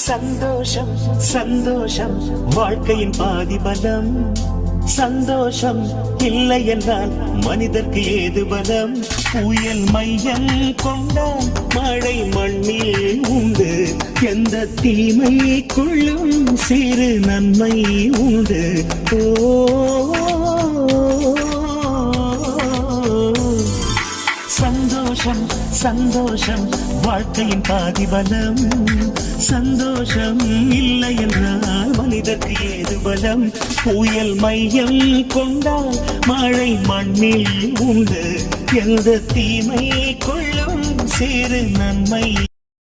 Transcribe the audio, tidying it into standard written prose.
சந்தோஷம் சந்தோஷம் வாழ்க்கையின் பாதி பலம். சந்தோஷம் இல்லை என்றால் மனிதர்க்கு ஏது பலம்? புயல் மையம் கொண்டால் மழை மண்ணில் உண்டு. எந்த தீமைக்குள்ளும் சிறு நன்மை உண்டு. ஓ சந்தோஷம் சந்தோஷம் வாழ்க்கையின் பாதி பலம். சந்தோஷம் இல்லை என்றால் மனிதர்க்கு ஏது பலம்? புயல் மையம் கொண்டால் மழை மண்ணில் உண்டு. எந்த தீமை கொள்ளும் சிறு நன்மை